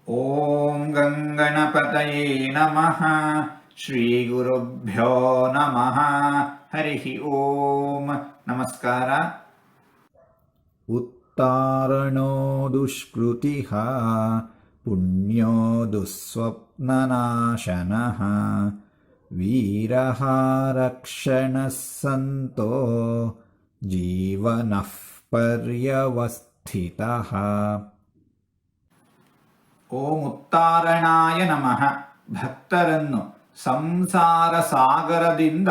ಓಂ ಗಂಗಣಪತಯೇ ನಮಃ. ಶ್ರೀ ಗುರುಭ್ಯೋ ನಮಃ. ಹರಿ ಓಂ. ನಮಸ್ಕಾರ. उत्तारणो दुष्कृतिः पुण्यो दुःस्वप्ननाशनः वीरः रक्षणः सन्तो जीवनः पर्यवस्थितः. ಓಂ ಉತ್ತಾರಣಾಯ ನಮಃ. ಭಕ್ತರನ್ನು ಸಂಸಾರ ಸಾಗರದಿಂದ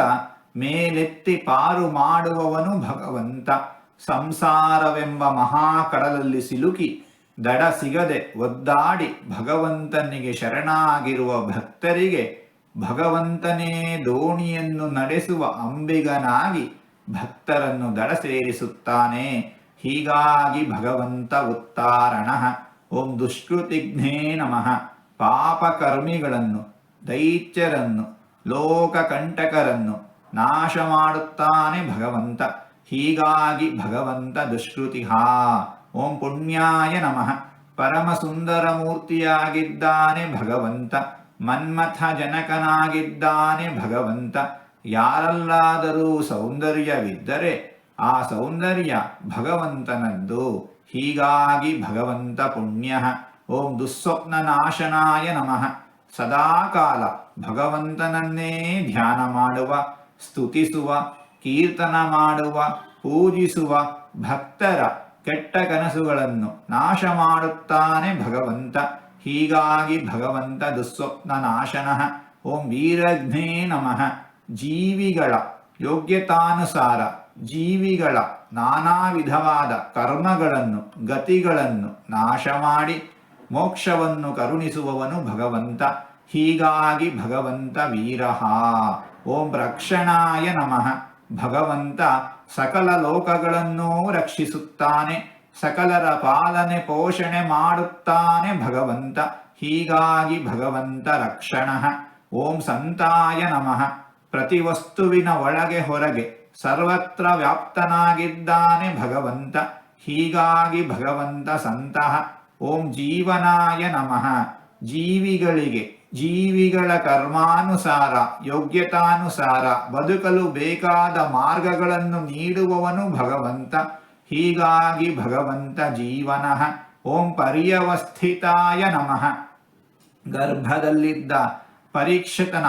ಮೇಲೆತ್ತಿ ಪಾರು ಮಾಡುವವನು ಭಗವಂತ. ಸಂಸಾರವೆಂಬ ಮಹಾಕಡಲಲ್ಲಿ ಸಿಲುಕಿ ದಡ ಸಿಗದೆ ಒದ್ದಾಡಿ ಭಗವಂತನಿಗೆ ಶರಣಾಗಿರುವ ಭಕ್ತರಿಗೆ ಭಗವಂತನೇ ದೋಣಿಯನ್ನು ನಡೆಸುವ ಅಂಬಿಗನಾಗಿ ಭಕ್ತರನ್ನು ದಡ ಸೇರಿಸುತ್ತಾನೆ. ಹೀಗಾಗಿ ಭಗವಂತ ಉತ್ತಾರಣಃ. ಓಂ ದುಷ್ಕೃತಿಘ್ನೇ ನಮಃ. ಪಾಪಕರ್ಮಿಗಳನ್ನು, ದೈತ್ಯರನ್ನು, ಲೋಕಕಂಟಕರನ್ನು ನಾಶ ಮಾಡುತ್ತಾನೆ ಭಗವಂತ. ಹೀಗಾಗಿ ಭಗವಂತ ದುಷ್ಕೃತಿಃ. ಓಂ ಪುಣ್ಯಾಯ ನಮಃ. ಪರಮ ಸುಂದರ ಮೂರ್ತಿಯಾಗಿದ್ದಾನೆ ಭಗವಂತ. ಮನ್ಮಥ ಜನಕನಾಗಿದ್ದಾನೆ ಭಗವಂತ. ಯಾರಲ್ಲಾದರೂ ಸೌಂದರ್ಯವಿದ್ದರೆ ಆ ಸೌಂದರ್ಯ ಭಗವಂತನದ್ದು. ಹೀಗಾಗಿ ಭಗವಂತ ಪುಣ್ಯಃ. ಓಂ ದುಸ್ವಪ್ನ ನಾಶನಾಯ ನಮಃ. ಸದಾಕಾಲ ಭಗವಂತನನ್ನೇ ಧ್ಯಾನ ಮಾಡುವ, ಸ್ತುತಿಸುವ, ಕೀರ್ತನ ಮಾಡುವ, ಪೂಜಿಸುವ ಭಕ್ತರ ಕೆಟ್ಟ ಕನಸುಗಳನ್ನು ನಾಶ ಮಾಡುತ್ತಾನೆ ಭಗವಂತ. ಹೀಗಾಗಿ ಭಗವಂತ ದುಸ್ವಪ್ನ ನಾಶನಃ. ಓಂ ವೀರಘ್ನೇ ನಮಃ. ಜೀವಿಗಳ ಯೋಗ್ಯತಾನುಸಾರ ಜೀವಿಗಳ ನಾನಾ ವಿಧವಾದ ಕರ್ಮಗಳನ್ನು, ಗತಿಗಳನ್ನು ನಾಶ ಮಾಡಿ ಮೋಕ್ಷವನ್ನು ಕರುಣಿಸುವವನು ಭಗವಂತ. ಹೀಗಾಗಿ ಭಗವಂತ ವೀರಃ. ಓಂ ರಕ್ಷಣಾಯ ನಮಃ. ಭಗವಂತ ಸಕಲ ಲೋಕಗಳನ್ನೂ ರಕ್ಷಿಸುತ್ತಾನೆ, ಸಕಲರ ಪಾಲನೆ ಪೋಷಣೆ ಮಾಡುತ್ತಾನೆ ಭಗವಂತ. ಹೀಗಾಗಿ ಭಗವಂತ ರಕ್ಷಣಃ. ಓಂ ಸಂತಾಯ ನಮಃ. ಪ್ರತಿ ವಸ್ತುವಿನ ಒಳಗೆ ಹೊರಗೆ ಸರ್ವತ್ರ ವ್ಯಾಪ್ತನಾಗಿದ್ದಾನೆ ಭಗವಂತ. ಹೀಗಾಗಿ ಭಗವಂತ ಸಂತಃ. ಓಂ ಜೀವನಾಯ ನಮಃ. ಜೀವಿಗಳಿಗೆ ಜೀವಿಗಳ ಕರ್ಮಾನುಸಾರ ಯೋಗ್ಯತಾನುಸಾರ ಬದುಕಲು ಬೇಕಾದ ಮಾರ್ಗಗಳನ್ನು ನೀಡುವವನು ಭಗವಂತ. ಹೀಗಾಗಿ ಭಗವಂತ ಜೀವನಃ. ಓಂ ಪರ್ಯವಸ್ಥಿತಾಯ ನಮಃ. ಗರ್ಭದಲ್ಲಿದ್ದ ಪರೀಕ್ಷಿತನ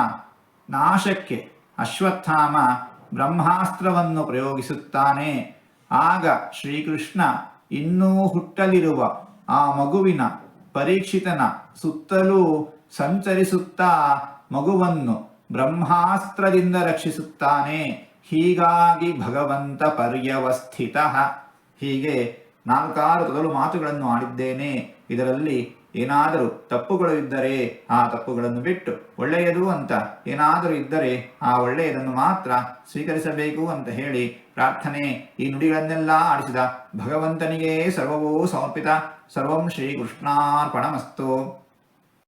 ನಾಶಕ್ಕೆ ಅಶ್ವತ್ಥಾಮ ಬ್ರಹ್ಮಾಸ್ತ್ರವನ್ನು ಪ್ರಯೋಗಿಸುತ್ತಾನೆ. ಆಗ ಶ್ರೀಕೃಷ್ಣ ಇನ್ನೂ ಹುಟ್ಟಲಿರುವ ಆ ಮಗುವಿನ ಪರೀಕ್ಷಿತನ ಸುತ್ತಲೂ ಸಂಚರಿಸುತ್ತಾ ಮಗುವನ್ನು ಬ್ರಹ್ಮಾಸ್ತ್ರದಿಂದ ರಕ್ಷಿಸುತ್ತಾನೆ. ಹೀಗಾಗಿ ಭಗವಂತ ಪರ್ಯವಸ್ಥಿತ. ಹೀಗೆ 4 ತೊದಲು ಮಾತುಗಳನ್ನು ಆಡಿದ್ದೇನೆ. ಇದರಲ್ಲಿ ಏನಾದರೂ ತಪ್ಪುಗಳು ಇದ್ದರೆ ಆ ತಪ್ಪುಗಳನ್ನು ಬಿಟ್ಟು ಒಳ್ಳೆಯದು ಅಂತ ಏನಾದರೂ ಇದ್ದರೆ ಆ ಒಳ್ಳೆಯದನ್ನು ಮಾತ್ರ ಸ್ವೀಕರಿಸಬೇಕು ಅಂತ ಹೇಳಿ ಪ್ರಾರ್ಥನೆ. ಈ ನುಡಿಗಳನ್ನೆಲ್ಲ ಆಡಿಸಿದ ಭಗವಂತನಿಗೆ ಸರ್ವವೂ ಸಮರ್ಪಿತ. ಸರ್ವಂ ಶ್ರೀಕೃಷ್ಣಾರ್ಪಣಮಸ್ತು.